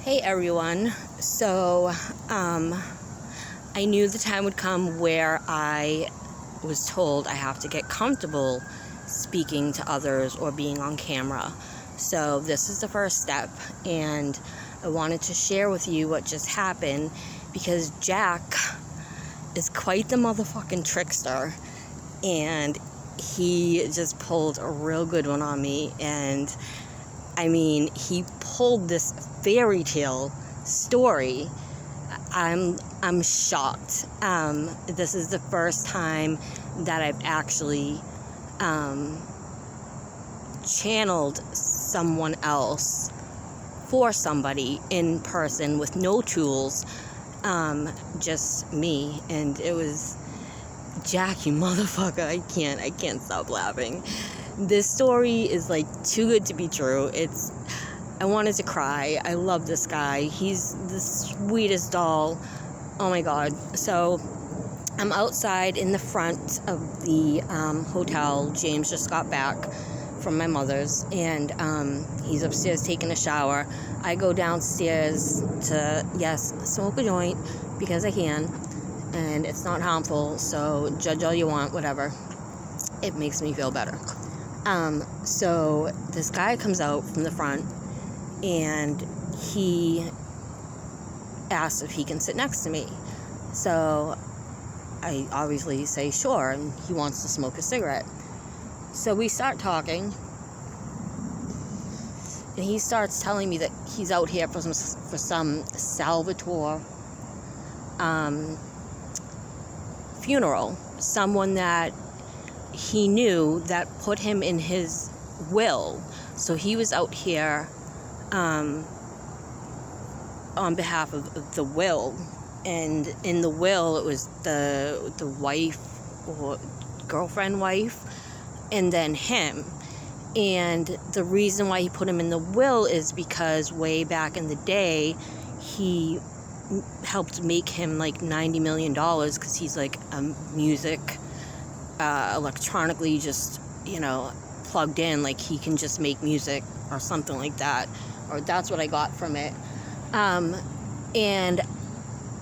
Hey everyone. So, I knew the time would come where I was told I have to get comfortable speaking to others or being on camera. So this is the first step, and I wanted to share with you what just happened because Jack is quite the motherfucking trickster, and he just pulled a real good one on me. And I mean, he pulled this fairy tale story. I'm shocked. This is the first time that I've actually channeled someone else for somebody in person with no tools, just me. And it was, Jack, you motherfucker, I can't stop laughing. This story is like too good to be true. I wanted to cry. I love this guy. He's the sweetest doll. Oh my God. So I'm outside in the front of the hotel. James just got back from my mother's, and he's upstairs taking a shower. I go downstairs to, yes, smoke a joint because I can, and it's not harmful, so judge all you want, whatever. It makes me feel better. So this guy comes out from the front, and he asks if he can sit next to me. So I obviously say sure, and he wants to smoke a cigarette. So we start talking, and he starts telling me that he's out here for some Salvatore funeral. Someone that he knew that put him in his will. So he was out here on behalf of the will, and in the will it was the wife or girlfriend wife, and then him. And the reason why he put him in the will is because way back in the day he helped make him like $90 million, because he's like a music electronically just plugged in, like he can just make music or something like that, or that's what I got from it. And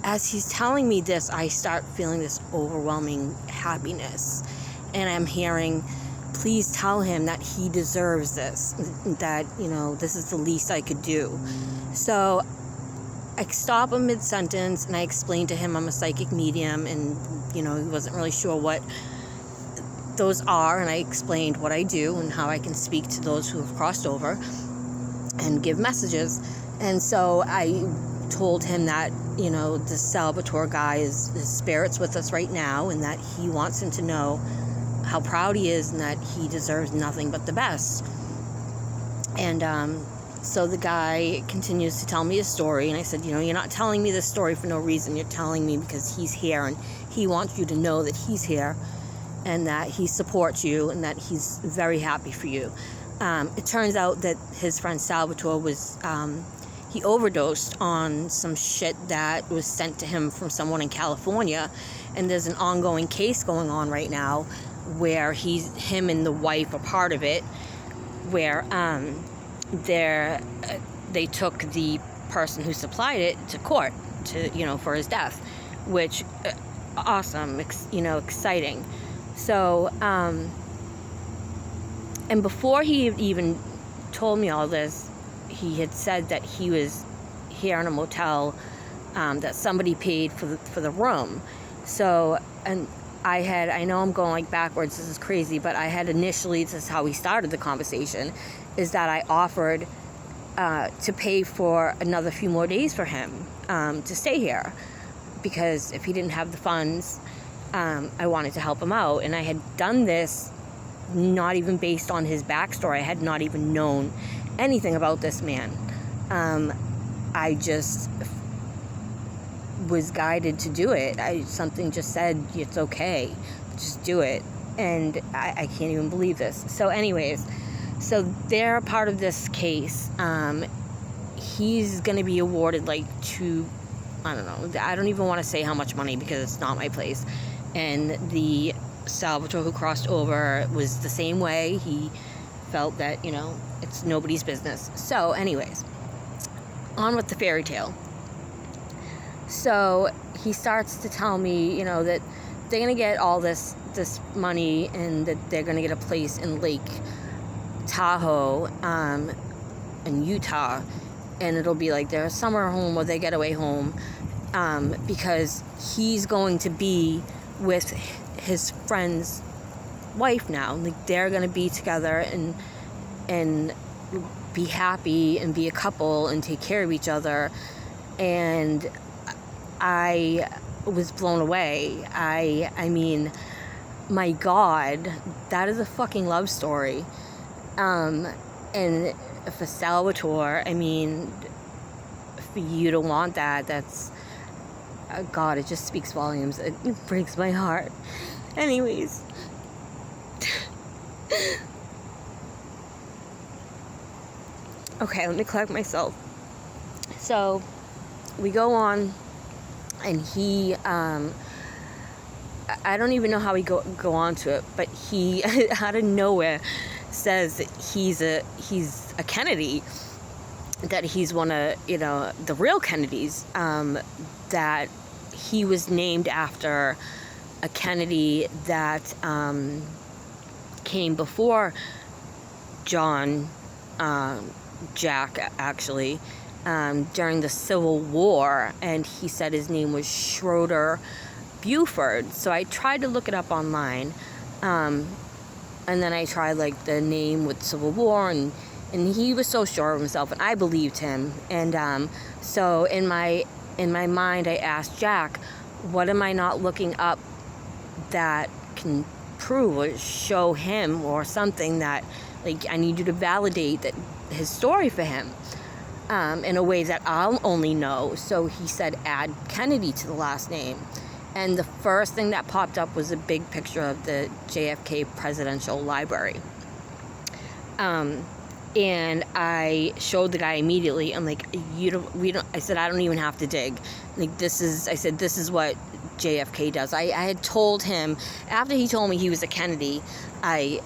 as he's telling me this, I start feeling this overwhelming happiness, and I'm hearing, please tell him that he deserves this, that this is the least I could do. So I stop him mid-sentence, and I explain to him I'm a psychic medium, and he wasn't really sure what those are, and I explained what I do and how I can speak to those who have crossed over and give messages. And so I told him that the Salvatore guy is spirit's with us right now, and that he wants him to know how proud he is and that he deserves nothing but the best. And so the guy continues to tell me his story, and I said, you're not telling me this story for no reason. You're telling me because he's here, and he wants you to know that he's here, and that he supports you, and that he's very happy for you. It turns out that his friend Salvatore was, he overdosed on some shit that was sent to him from someone in California, and there's an ongoing case going on right now where him and the wife are part of it, where they took the person who supplied it to court for his death, which awesome, exciting. So, and before he even told me all this, he had said that he was here in a motel, that somebody paid for the room. So, and I know I'm going like backwards, this is crazy, but I had initially, this is how we started the conversation, is that I offered to pay for another few more days for him to stay here, because if he didn't have the funds, I wanted to help him out. And I had done this not even based on his backstory. I had not even known anything about this man. I just was guided to do it. Something just said, it's okay, just do it. And I can't even believe this. So anyways, so they're a part of this case. He's going to be awarded I don't even want to say how much money, because it's not my place. And the Salvatore who crossed over was the same way. He felt that, it's nobody's business. So anyways, on with the fairy tale. So he starts to tell me, you know, that they're going to get all this money and that they're going to get a place in Lake Tahoe in Utah, and it'll be like their summer home or their getaway home, because he's going to be with his friend's wife now. Like, they're going to be together and be happy and be a couple and take care of each other. And I was blown away. I mean, my God, that is a fucking love story. And for Salvatore, I mean, for you to want that, that's, God, it just speaks volumes. It breaks my heart. Anyways. Okay, let me collect myself. So, we go on, and he, I don't even know how we go on to it, but he, out of nowhere, says that he's a Kennedy, that he's one of, you know, the real Kennedys, that he was named after a Kennedy that came before John Jack, actually, during the Civil War, and he said his name was Schroeder Buford. So I tried to look it up online, and then I tried like the name with Civil War, and he was so sure of himself, and I believed him. And so in my mind, I asked Jack, what am I not looking up that can prove or show him or something that, like, I need you to validate that his story for him in a way that I'll only know. So he said, add Kennedy to the last name. And the first thing that popped up was a big picture of the JFK Presidential Library. And I showed the guy immediately. I'm like, I said, I don't even have to dig. Like, I said, this is what JFK does. I had told him, after he told me he was a Kennedy, I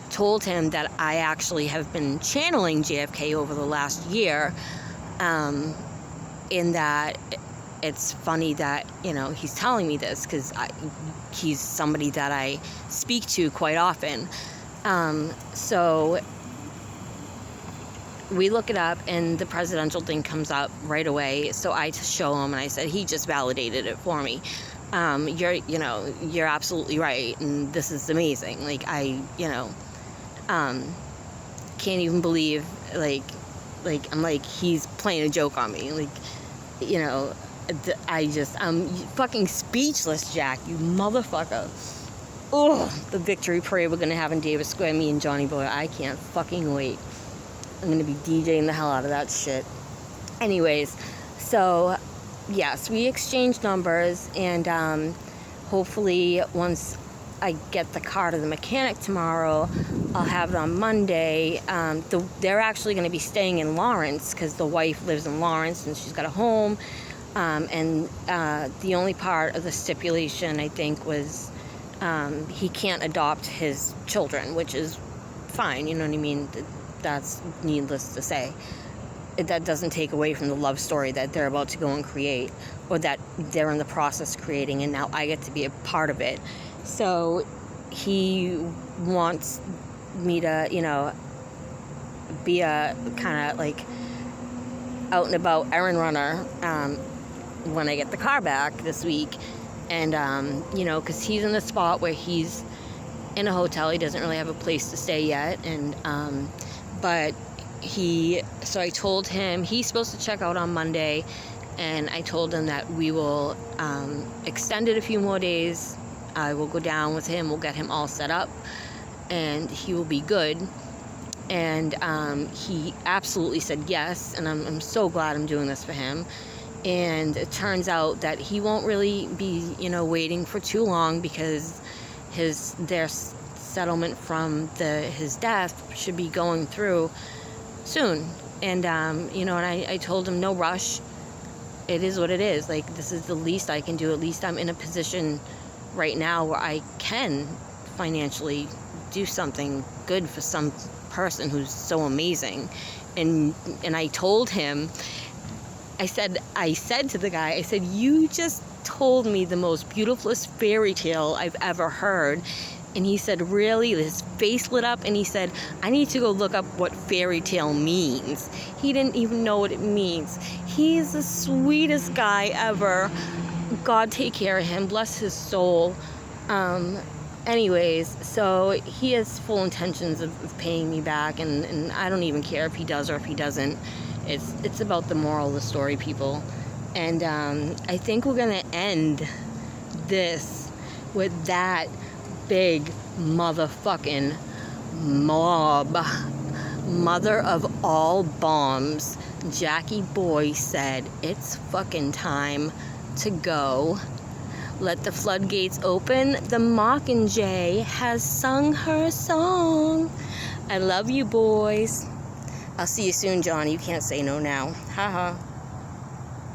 told him that I actually have been channeling JFK over the last year, in that it's funny that, you know, he's telling me this, because he's somebody that I speak to quite often. So we look it up, and the presidential thing comes up right away. So I show him, and I said, he just validated it for me. You're absolutely right, and this is amazing. Like, can't even believe, like I'm like, he's playing a joke on me. Like, you know, I'm fucking speechless, Jack, you motherfucker. Oh, the victory parade we're gonna have in Davis Square, me and Johnny Boy. I can't fucking wait. I'm gonna be DJing the hell out of that shit. Anyways, so yes, we exchanged numbers, and hopefully once I get the car to the mechanic tomorrow, I'll have it on Monday. They're actually going to be staying in Lawrence, because the wife lives in Lawrence and she's got a home. And the only part of the stipulation, I think, was he can't adopt his children, which is fine. You know what I mean? That's needless to say. That doesn't take away from the love story that they're about to go and create, or that they're in the process creating, and now I get to be a part of it. So he wants me to, you know, be a kind of like out and about errand runner when I get the car back this week. And, you know, because he's in the spot where he's in a hotel. He doesn't really have a place to stay yet. And, so I told him he's supposed to check out on Monday. And I told him that we will extend it a few more days. I will go down with him. We'll get him all set up, and he will be good. And he absolutely said yes, and I'm so glad I'm doing this for him. And it turns out that he won't really be, you know, waiting for too long, because their settlement from his death should be going through soon. And you know, and I told him, no rush. It is what it is. Like, this is the least I can do. At least I'm in a position right now where I can financially do something good for some person who's so amazing. And I told him I said to the guy, I said, you just told me the most beautifulest fairy tale I've ever heard. And he said, really? His face lit up and he said, I need to go look up what fairy tale means. He didn't even know what it means. He's the sweetest guy ever. God take care of him. Bless his soul. Anyways, so he has full intentions of paying me back, and I don't even care if he does or if he doesn't. It's about the moral of the story, people. And I think we're going to end this with that big motherfucking mob. Mother of all bombs. Jackie Boy said, it's fucking time to go. Let the floodgates open. The Mockingjay has sung her song. I love you, boys. I'll see you soon, John. You can't say no now. Haha.